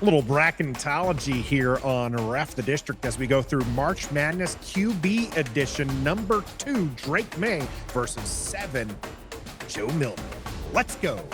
Little bracketology here on Ref the District as we go through March Madness QB edition number 2, Drake Maye versus 7, Joe Milton. Let's go.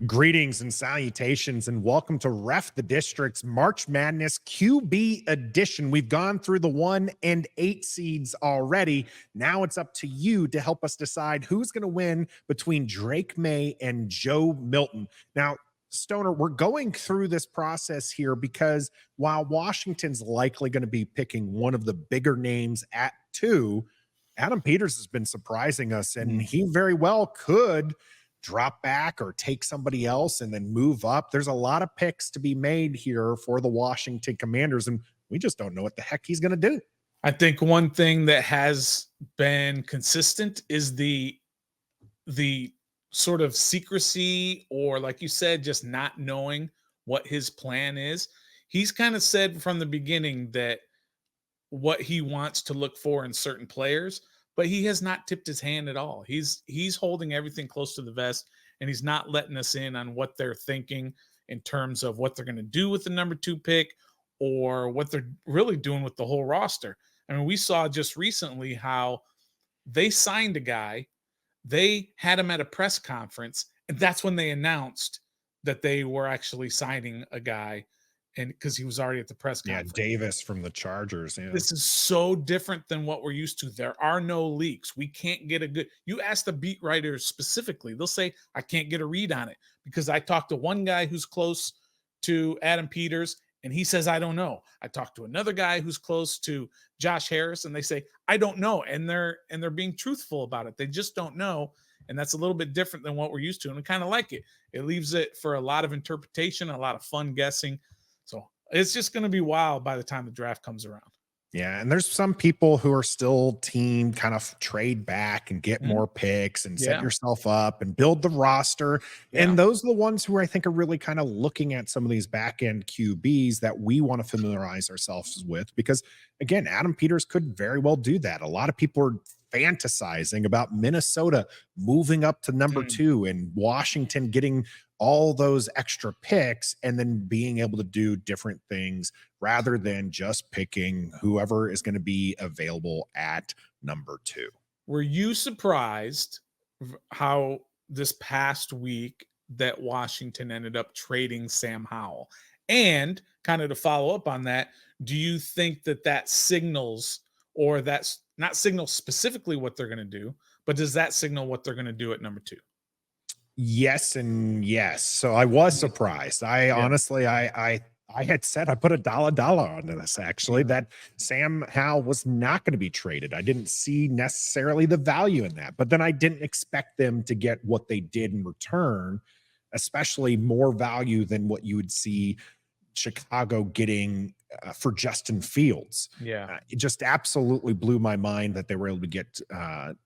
Greetings and salutations, and welcome to Ref the District's March Madness QB edition. We've gone through the 1 and 8 seeds already. Now it's up to you to help us decide who's going to win between Drake Maye and Joe Milton. Now, Stoner, we're going through this process here because while Washington's likely going to be picking one of the bigger names at 2, Adam Peters has been surprising us, and he very well could drop back or take somebody else and then move up. There's a lot of picks to be made here for the Washington Commanders, and we just don't know what the heck he's going to do. I think one thing that has been consistent is the sort of secrecy, or like you said, just not knowing what his plan is. He's kind of said from the beginning that what he wants to look for in certain players, but he has not tipped his hand at all. He's holding everything close to the vest, and he's not letting us in on what they're thinking in terms of what they're going to do with the number 2 pick or what they're really doing with the whole roster. I mean, we saw just recently how they signed a guy, they had him at a press conference, and that's when they announced that they were actually signing a guy, and because he was already at the press conference. Yeah, Davis from the Chargers. Yeah. This is so different than what we're used to. There are no leaks. We can't get a good, you ask the beat writers specifically, they'll say, I can't get a read on it because I talked to one guy who's close to Adam Peters and he says, I don't know. I talked to another guy who's close to Josh Harris and they say, I don't know. And they're being truthful about it. They just don't know. And that's a little bit different than what we're used to. And we kind of like it. It leaves it for a lot of interpretation, a lot of fun guessing. So it's just going to be wild by the time the draft comes around. Yeah, and there's some people who are still team kind of trade back and get more picks and set yourself up and build the roster. Yeah. And those are the ones who I think are really kind of looking at some of these back-end QBs that we want to familiarize ourselves with because, again, Adam Peters could very well do that. A lot of people are fantasizing about Minnesota moving up to number 2 and Washington getting all those extra picks and then being able to do different things rather than just picking whoever is going to be available at number 2. Were you surprised how this past week that Washington ended up trading Sam Howell? And kind of to follow up on that, do you think that that signals, or that's not signal specifically what they're going to do, but does that signal what they're going to do at number 2? Yes and yes. So I was surprised. Honestly, I had said I put $1 onto this actually that Sam Howell was not going to be traded. I didn't see necessarily the value in that, but then I didn't expect them to get what they did in return, especially more value than what you would see Chicago getting for Justin Fields. Yeah. It just absolutely blew my mind that they were able to get,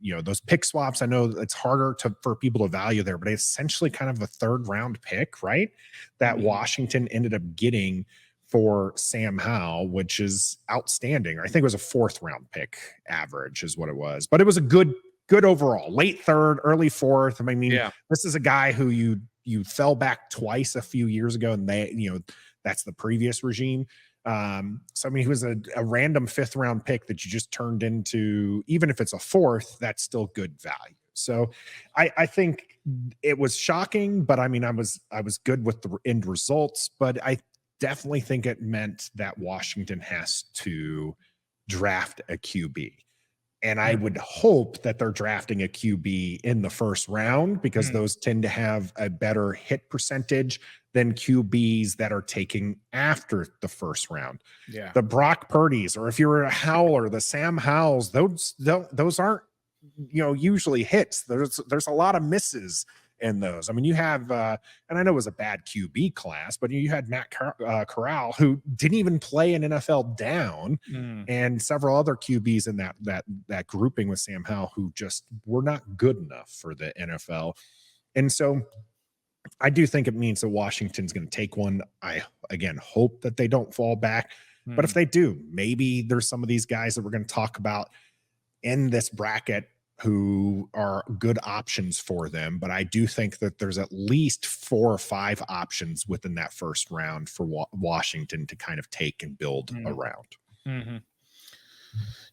those pick swaps. I know it's harder for people to value there, but it's essentially kind of a 3rd round pick, right? That Washington ended up getting for Sam Howell, which is outstanding. I think it was a 4th round pick average is what it was, but it was a good overall, late 3rd, early 4th. I mean, this is a guy who you fell back twice a few years ago and that's the previous regime. So, I mean, he was a random 5th round pick that you just turned into, even if it's a 4th, that's still good value. So I think it was shocking, but I mean, I was good with the end results, but I definitely think it meant that Washington has to draft a QB. And I would hope that they're drafting a QB in the 1st round because those tend to have a better hit percentage than QBs that are taking after the 1st round. Yeah. The Brock Purdy's, or if you're a Howell or the Sam Howells, those aren't, usually hits. There's a lot of misses in those. I mean, you have, and I know it was a bad QB class, but you had Matt Corral, who didn't even play an NFL down, and several other QBs in that grouping with Sam Howell who just were not good enough for the NFL. And so I do think it means that Washington's going to take one. I, again, hope that they don't fall back. But if they do, maybe there's some of these guys that we're going to talk about in this bracket who are good options for them, but I do think that there's at least 4 or 5 options within that first round for Washington to kind of take and build around. Mm-hmm.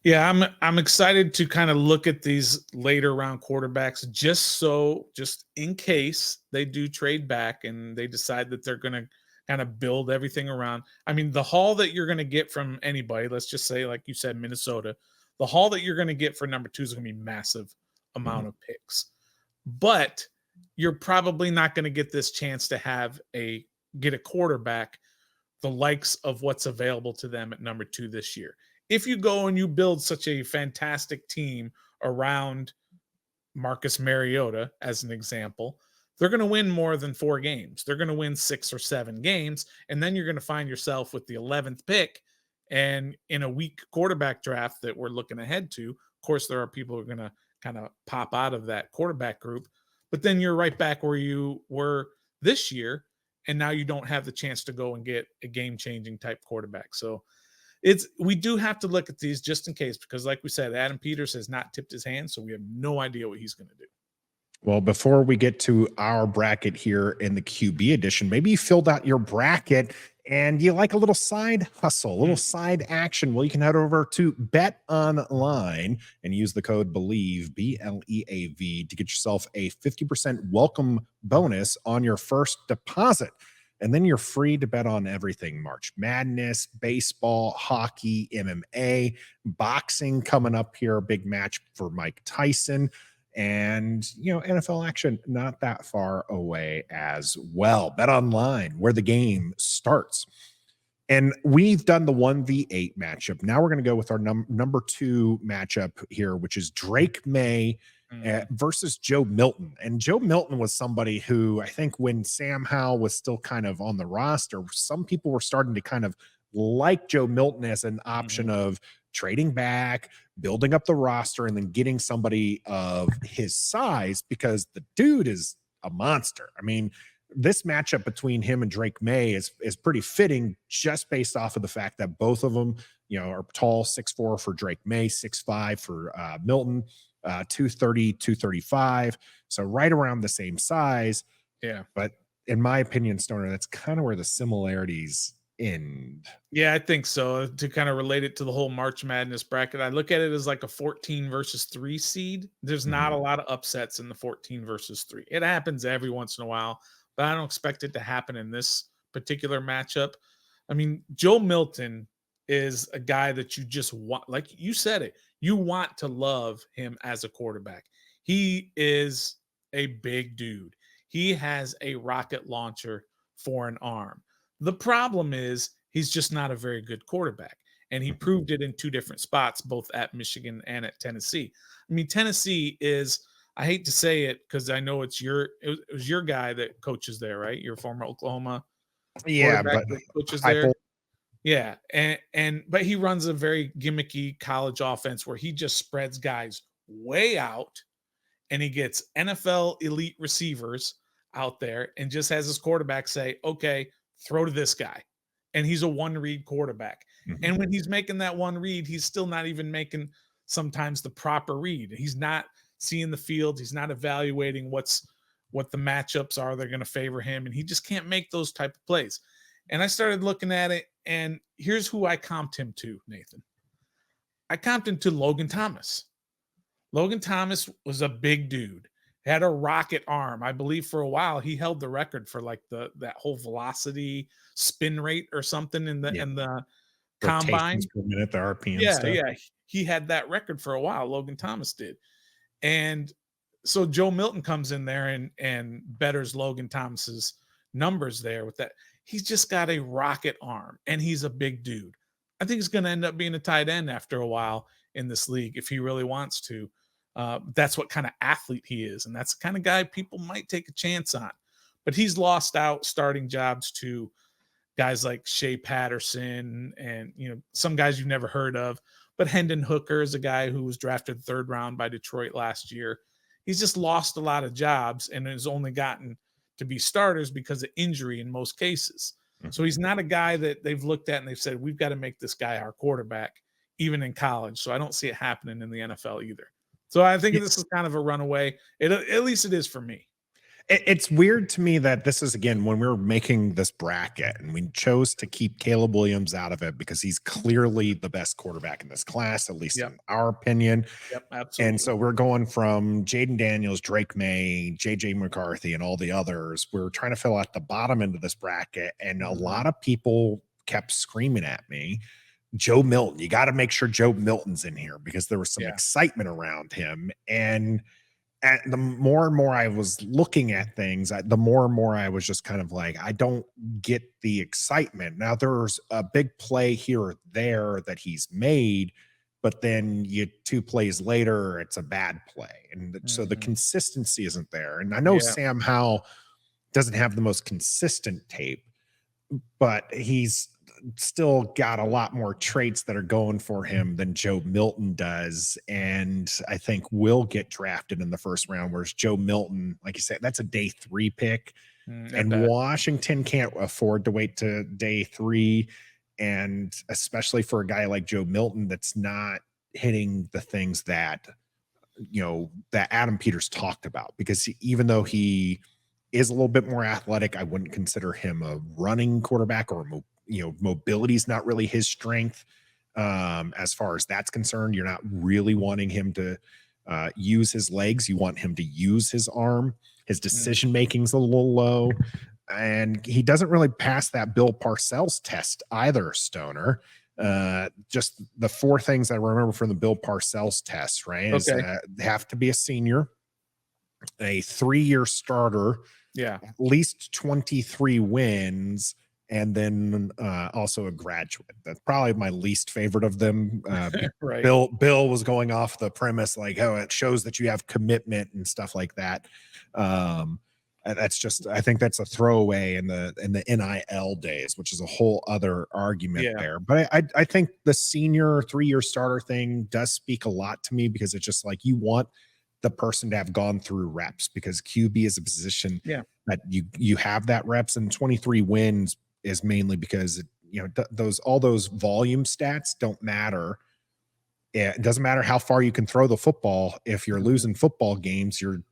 Yeah, I'm excited to kind of look at these later round quarterbacks just in case they do trade back and they decide that they're going to kind of build everything around. I mean, the haul that you're going to get from anybody, let's just say, like you said, Minnesota, the haul that you're going to get for number 2 is going to be massive amount of picks. But you're probably not going to get this chance to get a quarterback the likes of what's available to them at number 2 this year. If you go and you build such a fantastic team around Marcus Mariota, as an example, they're going to win more than 4 games. They're going to win 6 or 7 games. And then you're going to find yourself with the 11th pick. And in a weak quarterback draft that we're looking ahead to, of course, there are people who are going to kind of pop out of that quarterback group. But then you're right back where you were this year. And now you don't have the chance to go and get a game-changing type quarterback. So we do have to look at these just in case, because like we said, Adam Peters has not tipped his hand, so we have no idea what he's going to do. Well, before we get to our bracket here in the QB edition, maybe you filled out your bracket and you like a little side hustle, a little side action. Well, you can head over to Bet Online and use the code BELIEVE, BLEAV, to get yourself a 50% welcome bonus on your first deposit. And then you're free to bet on everything: March Madness, baseball, hockey, MMA, boxing coming up here, a big match for Mike Tyson, and NFL action not that far away as well. Bet Online, where the game starts. And we've done the 1v8 matchup. Now we're going to go with our number 2 matchup here, which is Drake Maye versus Joe Milton. And Joe Milton was somebody who, I think when Sam Howell was still kind of on the roster, some people were starting to kind of like Joe Milton as an option of trading back, building up the roster, and then getting somebody of his size, because the dude is a monster. I mean, this matchup between him and Drake Maye is pretty fitting, just based off of the fact that both of them, are tall, 6'4" for Drake Maye, 6'5" for Milton, 230, 235. So right around the same size. Yeah. But in my opinion, Stoner, that's kind of where the similarities end. Yeah, I think so. To kind of relate it to the whole March Madness bracket, I look at it as like a 14 versus 3 seed. There's not a lot of upsets in the 14 versus 3. It happens every once in a while, but I don't expect it to happen in this particular matchup. I mean, Joe Milton is a guy that you just want, like you said it, you want to love him as a quarterback. He is a big dude. He has a rocket launcher for an arm. The problem is he's just not a very good quarterback. And he proved it in 2 different spots, both at Michigan and at Tennessee. I mean, Tennessee is, I hate to say it because I know it was your guy that coaches there, right? Your former Oklahoma but that coaches there. Yeah. But he runs a very gimmicky college offense where he just spreads guys way out, and he gets NFL elite receivers out there and just has his quarterback say, okay, throw to this guy. And he's a one-read quarterback. And when he's making that one read, he's still not even making sometimes the proper read. He's not seeing the field. He's not evaluating what the matchups are. They're going to favor him. And he just can't make those type of plays. And I started looking at it, and here's who I comped him to, Nathan. I comped him to Logan Thomas. Logan Thomas was a big dude. Had a rocket arm. I believe for a while he held the record for like that whole velocity spin rate or something in the combine per minute, the RPM yeah, stuff. Yeah, he had that record for a while. Logan Thomas did. And so Joe Milton comes in there and betters Logan Thomas's numbers there with that. He's just got a rocket arm, and he's a big dude. I think he's going to end up being a tight end after a while in this league if he really wants to. That's what kind of athlete he is, and that's the kind of guy people might take a chance on. But he's lost out starting jobs to guys like Shea Patterson and some guys you've never heard of. But Hendon Hooker is a guy who was drafted 3rd round by Detroit last year. He's just lost a lot of jobs and has only gotten to be starters because of injury in most cases. So he's not a guy that they've looked at and they've said, we've got to make this guy our quarterback, even in college. So I don't see it happening in the NFL either. So I think this is kind of a runaway. At least it is for me. It's weird to me that this is, again, when we were making this bracket and we chose to keep Caleb Williams out of it because he's clearly the best quarterback in this class, at least Yep. in our opinion. Yep, And absolutely. so we're going from Jaden Daniels, Drake Maye, JJ McCarthy, and all the others. We're trying to fill out the bottom end of this bracket. And a lot of people kept screaming at me, Joe Milton, you got to make sure Joe Milton's in here because there was some excitement around him. And the more and more I was looking at things, the more and more I was just kind of like, I don't get the excitement. Now, there's a big play here or there that he's made, but then 2 plays later, it's a bad play. And so the consistency isn't there. And I know Sam Howell doesn't have the most consistent tape, but he's still got a lot more traits that are going for him than Joe Milton does. And I think will get drafted in the first round, whereas Joe Milton, like you said, that's a day 3 pick. And Washington can't afford to wait to day 3. And especially for a guy like Joe Milton, that's not hitting the things that, that Adam Peters talked about, because even though he is a little bit more athletic, I wouldn't consider him a running quarterback, or mobility is not really his strength. As far as that's concerned, you're not really wanting him to use his legs. You want him to use his arm. His decision making's a little low, and he doesn't really pass that Bill Parcells test either, Stoner. Just the 4 things I remember from the Bill Parcells test, right? Is have to be a senior, a 3-year starter, at least 23 wins, and then also a graduate. That's probably my least favorite of them. Right. Bill was going off the premise like, oh, it shows that you have commitment and stuff like that. That's just, I think that's a throwaway in the NIL days, which is a whole other argument there. But I think the senior 3-year starter thing does speak a lot to me, because it's just like, you want the person to have gone through reps, because QB is a position that you have that reps, and 23 wins is mainly because all those volume stats don't matter. It doesn't matter how far you can throw the football. If you're losing football games, you're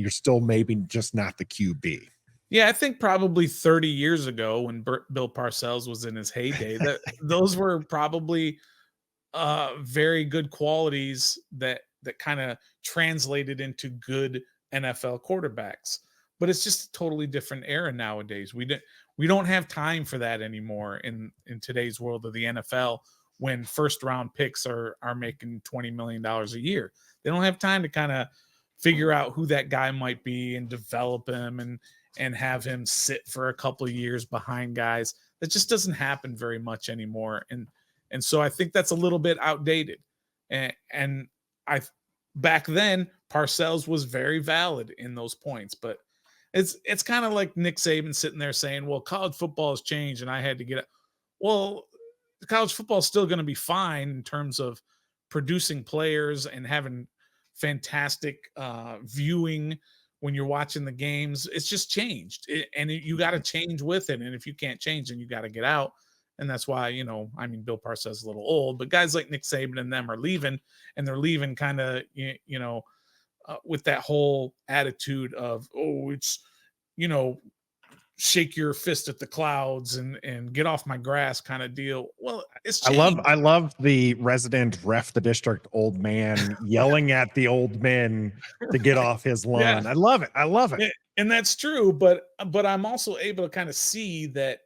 still maybe just not the QB. Yeah, I think probably 30 years ago, when Bill Parcells was in his heyday, that those were probably very good qualities that kind of translated into good NFL quarterbacks. But it's just a totally different era nowadays. We don't have time for that anymore in today's world of the NFL, when first round picks are making $20 million a year. They don't have time to kind of figure out who that guy might be and develop him and have him sit for a couple of years behind guys. That just doesn't happen very much anymore. And so I think that's a little bit outdated. And back then, Parcells was very valid in those points, but it's kind of like Nick Saban sitting there saying, well, college football has changed and I had to get it. Well, college football is still going to be fine in terms of producing players and having fantastic viewing when you're watching the games. It's just changed, and you got to change with it. And if you can't change, then you got to get out. And that's why, Bill Parcells is a little old, but guys like Nick Saban and them are leaving, and they're leaving kind of, with that whole attitude of, oh, it's, shake your fist at the clouds and get off my grass kind of deal. Well, it's changed. I love the resident ref the district old man yelling at the old men to get off his lawn. Yeah. I love it. And that's true, but I'm also able to kind of see that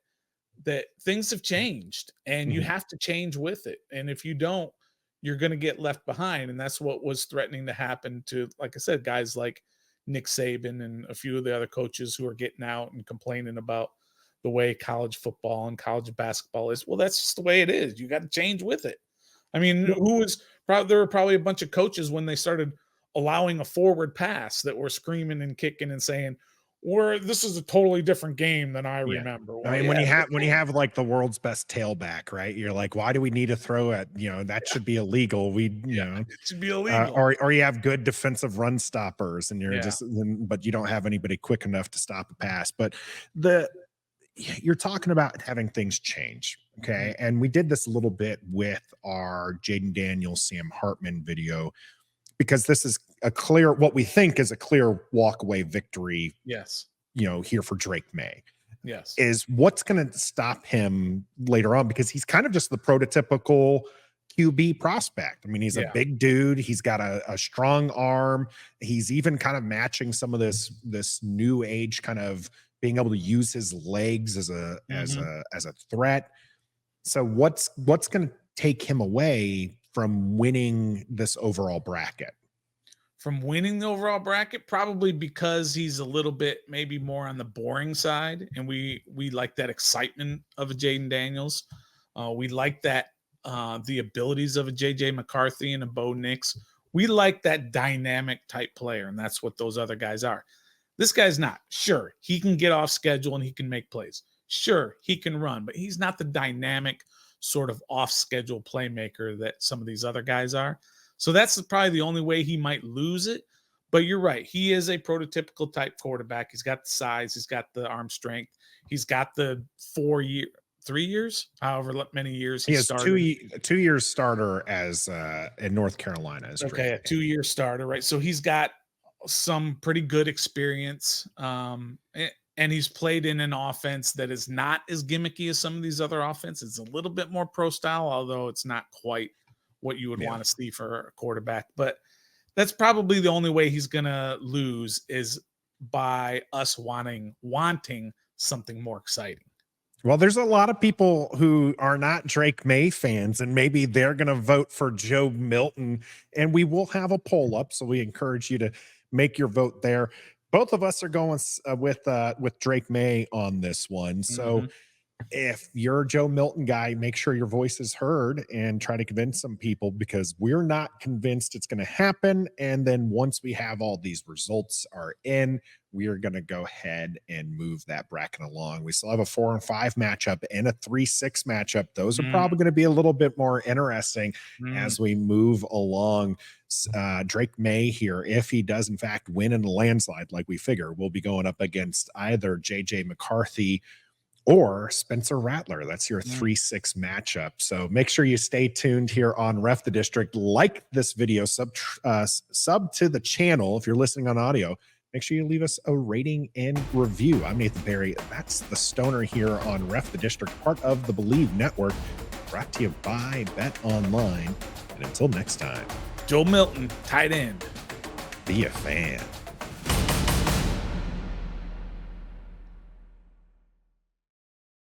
things have changed, and you have to change with it. And if you don't, you're going to get left behind. And that's what was threatening to happen to, like I said, guys like Nick Saban and a few of the other coaches who are getting out and complaining about the way college football and college basketball is. Well, that's just the way it is. You got to change with it. I mean, there were probably a bunch of coaches when they started allowing a forward pass that were screaming and kicking and saying, this is a totally different game than I remember. Well, I mean, when you have like the world's best tailback, right? You're like, why do we need to throw at, that should be illegal. It should be illegal. Or you have good defensive run stoppers, and you're but you don't have anybody quick enough to stop a pass. But you're talking about having things change. Okay. And we did this a little bit with our Jaden Daniels, Sam Hartman video. because this is a clear, what we think is a clear walk-away victory, Yes. here for Drake Maye. Yes. Is what's going to stop him later on, because he's kind of just the prototypical QB prospect. I mean, he's a big dude. He's got a strong arm. He's even kind of matching some of this new age kind of being able to use his legs as a threat. So what's going to take him away from winning this overall bracket? From winning the overall bracket, probably because he's a little bit maybe more on the boring side, and we like that excitement of a Jaden Daniels. We like that the abilities of a JJ McCarthy and a Bo Nix. We like that dynamic type player, and that's what those other guys are. This guy's not. Sure, he can get off schedule and he can make plays. Sure, he can run, but he's not the dynamic sort of off schedule playmaker that some of these other guys are. So that's probably the only way he might lose it. But you're right. He is a prototypical type quarterback. He's got the size. He's got the arm strength. He's got the 3 years, however many years he has started. 2 years starter as in North Carolina. Okay, a 2-year starter, right? So he's got some pretty good experience. And he's played in an offense that is not as gimmicky as some of these other offenses. It's a little bit more pro style, although it's not quite what you would want to see for a quarterback. But that's probably the only way he's going to lose, is by us wanting something more exciting. Well, there's a lot of people who are not Drake Maye fans, and maybe they're going to vote for Joe Milton, and we will have a poll up. So we encourage you to make your vote there. Both of us are going with Drake Maye on this one. So if you're a Joe Milton guy, make sure your voice is heard and try to convince some people, because we're not convinced it's going to happen. And then once we have all these results are in, we are going to go ahead and move that bracket along. We still have a 4 and 5 matchup and a 3-6 matchup. Those are probably going to be a little bit more interesting as we move along. Drake Maye here, if he does in fact win in a landslide, like we figure, will be going up against either JJ McCarthy or Spencer Rattler. That's your 3-6 matchup. So make sure you stay tuned here on Ref the District. Like this video, sub to the channel. If you're listening on audio, make sure you leave us a rating and review. I'm Nathan Barry. That's the Stoner here on Ref the District, part of the Believe Network, brought to you by Bet Online. And until next time, Joe Milton, tight end. Be a fan.